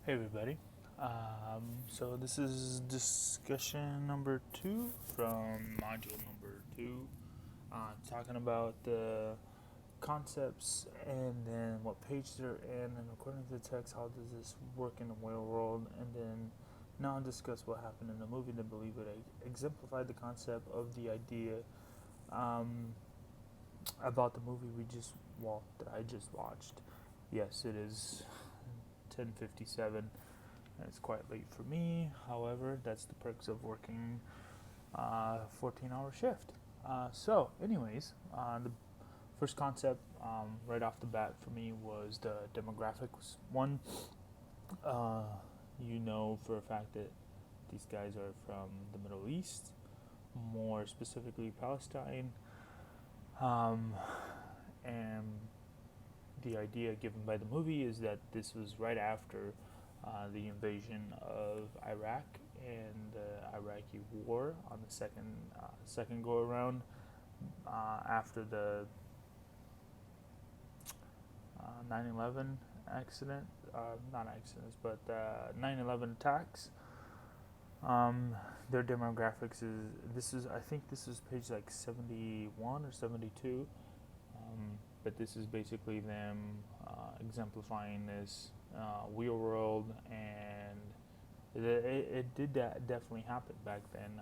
Hey everybody. So this is discussion number 2 from module number 2, talking about the concepts and then what page they're in, and according to the text, how does this work in the real world, and then now discuss what happened in the movie to believe it exemplified the concept of the idea um, about the movie that I just watched. Yes, it is 10:57. It's quite late for me. However, that's the perks of working 14-hour shift. Anyways, the first concept right off the bat for me was the demographics one. Uh, you know for a fact that these guys are from the Middle East, more specifically Palestine, um, and the idea given by the movie is that this was right after the invasion of Iraq and the Iraqi War on the second go around after the 9/11 accident, not accidents, but 9/11 attacks. Um, their demographics is I think this is page like 71 or 72. But this is basically them exemplifying this real world, and it did definitely happen back then.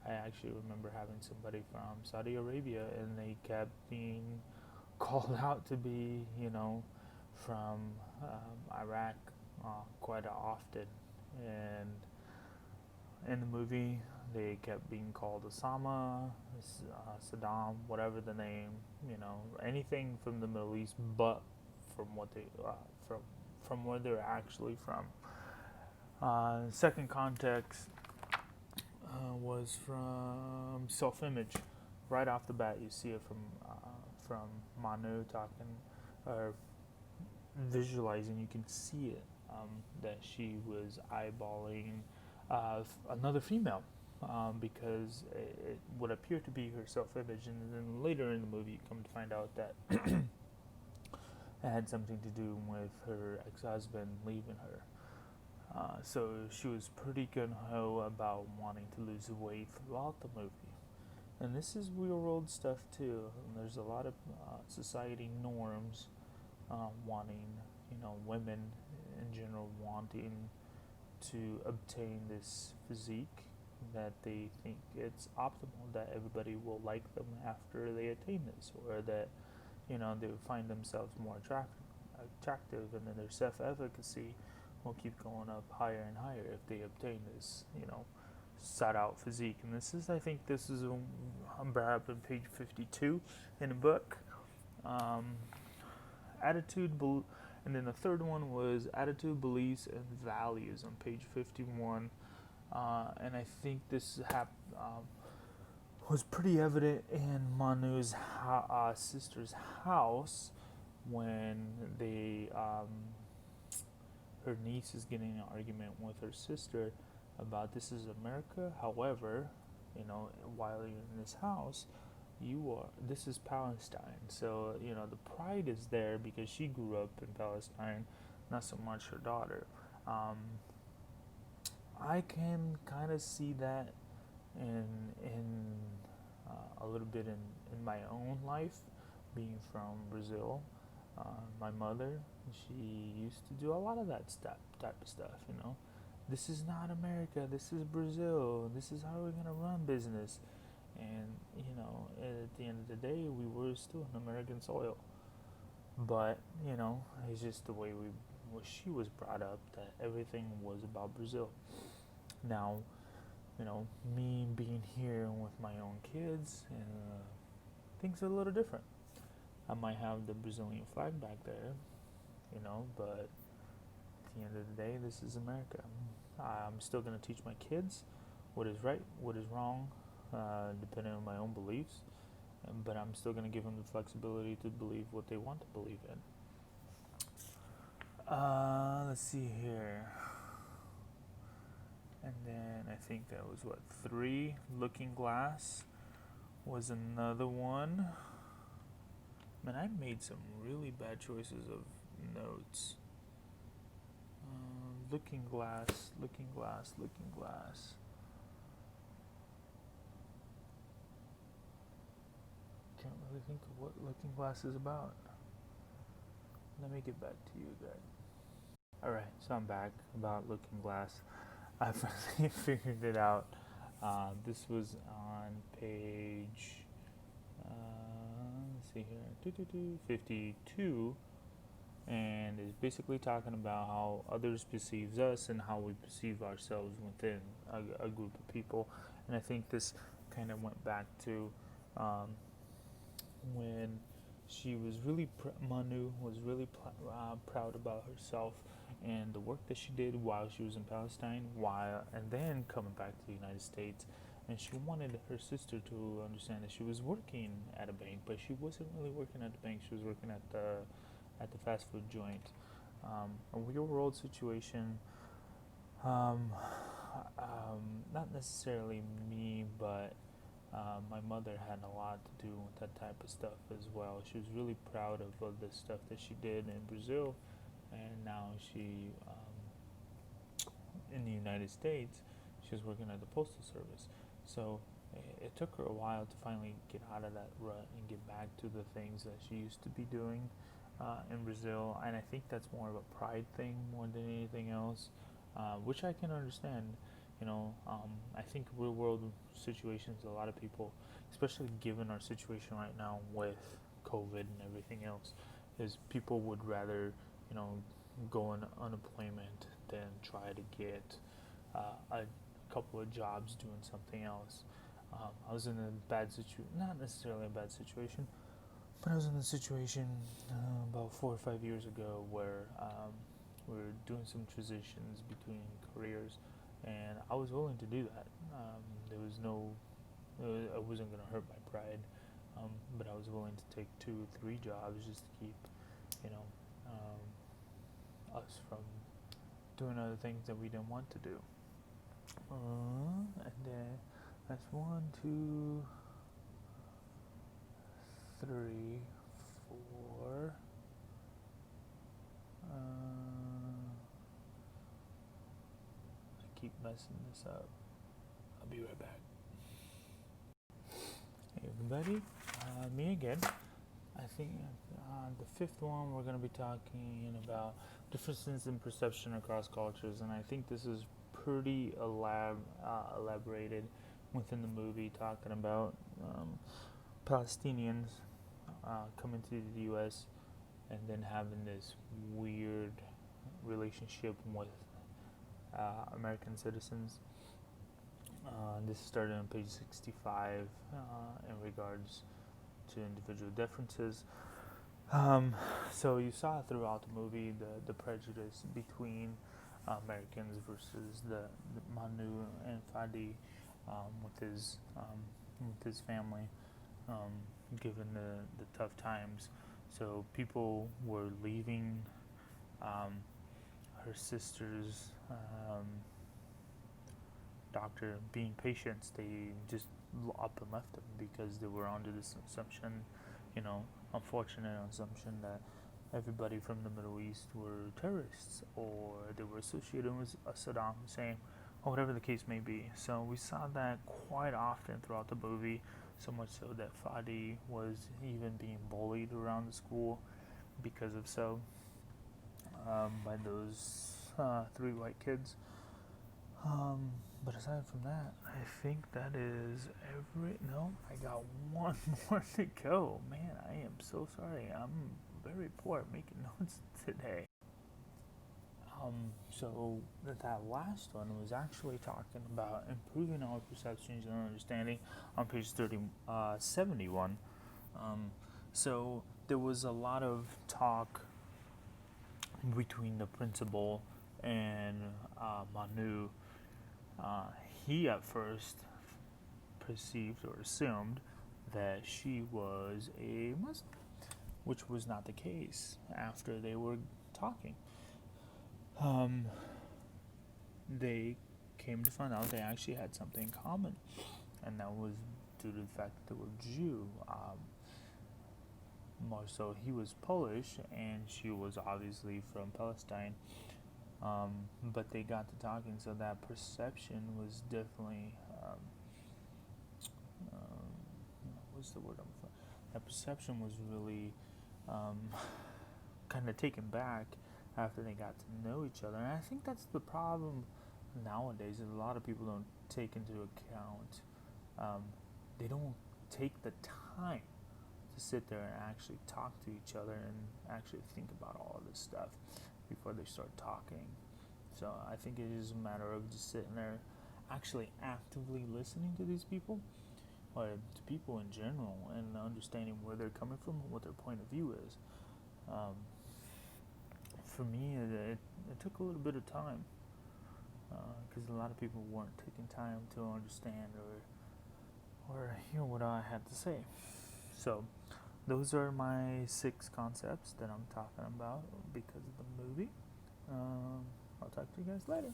I actually remember having somebody from Saudi Arabia, and they kept being called out to be, from Iraq quite often, and in the movie they kept being called Osama, Saddam, whatever the name, anything from the Middle East, but from what they from from where they're actually from. Second context was from self-image. Right off the bat, you see it from Manu talking or visualizing. You can see it that she was eyeballing another female because it would appear to be her self-image, and then later in the movie, you come to find out that it had something to do with her ex-husband leaving her. So she was pretty gung ho about wanting to lose weight throughout the movie. And this is real world stuff too. And there's a lot of society norms wanting, women in general wanting to obtain this physique that they think it's optimal, that everybody will like them after they attain this, or that, they would find themselves more attractive, and then their self efficacy will keep going up higher and higher if they obtain this, sought out physique. And I think this is brought up on page 52 in the book. Um, attitude, and then the third one was attitude, beliefs, and values on page 51. And I think this was pretty evident in Manu's sister's house when her niece is getting an argument with her sister about this is America. However, while you're in this house, this is Palestine. So the pride is there because she grew up in Palestine, not so much her daughter. I can kind of see that in a little bit in my own life, being from Brazil. My mother, she used to do a lot of that type of stuff. This is not America. This is Brazil. This is how we're gonna run business. And at the end of the day, we were still in American soil. But it's just the way she was brought up, that everything was about Brazil. Now, me being here with my own kids, things are a little different. I might have the Brazilian flag back there, but at the end of the day, this is America. I'm still going to teach my kids what is right, what is wrong, depending on my own beliefs, but I'm still going to give them the flexibility to believe what they want to believe in. Let's see here. And then I think that was 3. Looking Glass was another one. Man, I made some really bad choices of notes. Looking Glass, Looking Glass, Looking Glass. Can't really think of what Looking Glass is about. Let me get back to you guys. Alright, so I'm back about Looking Glass. I finally figured it out. This was on page, let's see here, 52, and is basically talking about how others perceive us and how we perceive ourselves within a group of people. And I think this kind of went back to when she was really Manu was really proud about herself and the work that she did while she was in Palestine, and then coming back to the United States. And she wanted her sister to understand that she was working at a bank, but she wasn't really working at the bank. She was working at the fast food joint. A real world situation. Not necessarily me, but my mother had a lot to do with that type of stuff as well. She was really proud of the stuff that she did in Brazil, and now she, in the United States, she was working at the Postal Service. So it took her a while to finally get out of that rut and get back to the things that she used to be doing in Brazil. And I think that's more of a pride thing more than anything else, which I can understand. I think real world situations, a lot of people, especially given our situation right now with COVID and everything else, is people would rather, go on unemployment than try to get a couple of jobs doing something else. I was in a bad situation, not necessarily a bad situation, but I was in a situation about 4 or 5 years ago where we were doing some transitions between careers, and I was willing to do that. There was no, I wasn't going to hurt my pride, but I was willing to take 2 or 3 jobs just to keep, us from doing other things that we didn't want to do. And then that's 1, 2, 3, 4. I keep messing this up. I'll be right back. Hey everybody, me again. I think the 5th one we're going to be talking about differences in perception across cultures, and I think this is pretty elaborated within the movie, talking about Palestinians coming to the U.S. and then having this weird relationship with American citizens. This started on page 65 in regards to individual differences. So you saw throughout the movie the prejudice between Americans versus the Manu and Fadi with his family, given the tough times. So people were leaving her sister's doctor, being patients. They just up and left them because they were under this assumption, unfortunate assumption that everybody from the Middle East were terrorists or they were associated with Saddam Hussein, or whatever the case may be. So we saw that quite often throughout the movie, so much so that Fadi was even being bullied around the school because of so by those 3 white kids. But aside from that, I think that is no, I got 1 more to go. Man, I am so sorry. I'm very poor at making notes today. So that last one was actually talking about improving our perceptions and understanding on page 71. So there was a lot of talk between the principal and Manu. He at first perceived or assumed that she was a Muslim, which was not the case after they were talking. They came to find out they actually had something in common, and that was due to the fact that they were Jew. More so, he was Polish, and she was obviously from Palestine. But they got to talking, so that perception was definitely what's the word I'm looking for? That perception was really kind of taken back after they got to know each other, and I think that's the problem nowadays. Is a lot of people don't take into account. They don't take the time to sit there and actually talk to each other and actually think about all of this stuff before they start talking. So I think it is a matter of just sitting there, actually actively listening to these people, or to people in general, and understanding where they're coming from and what their point of view is. Um, for me, it took a little bit of time because a lot of people weren't taking time to understand or hear what I had to say. So those are my 6 concepts that I'm talking about because of the movie. I'll talk to you guys later.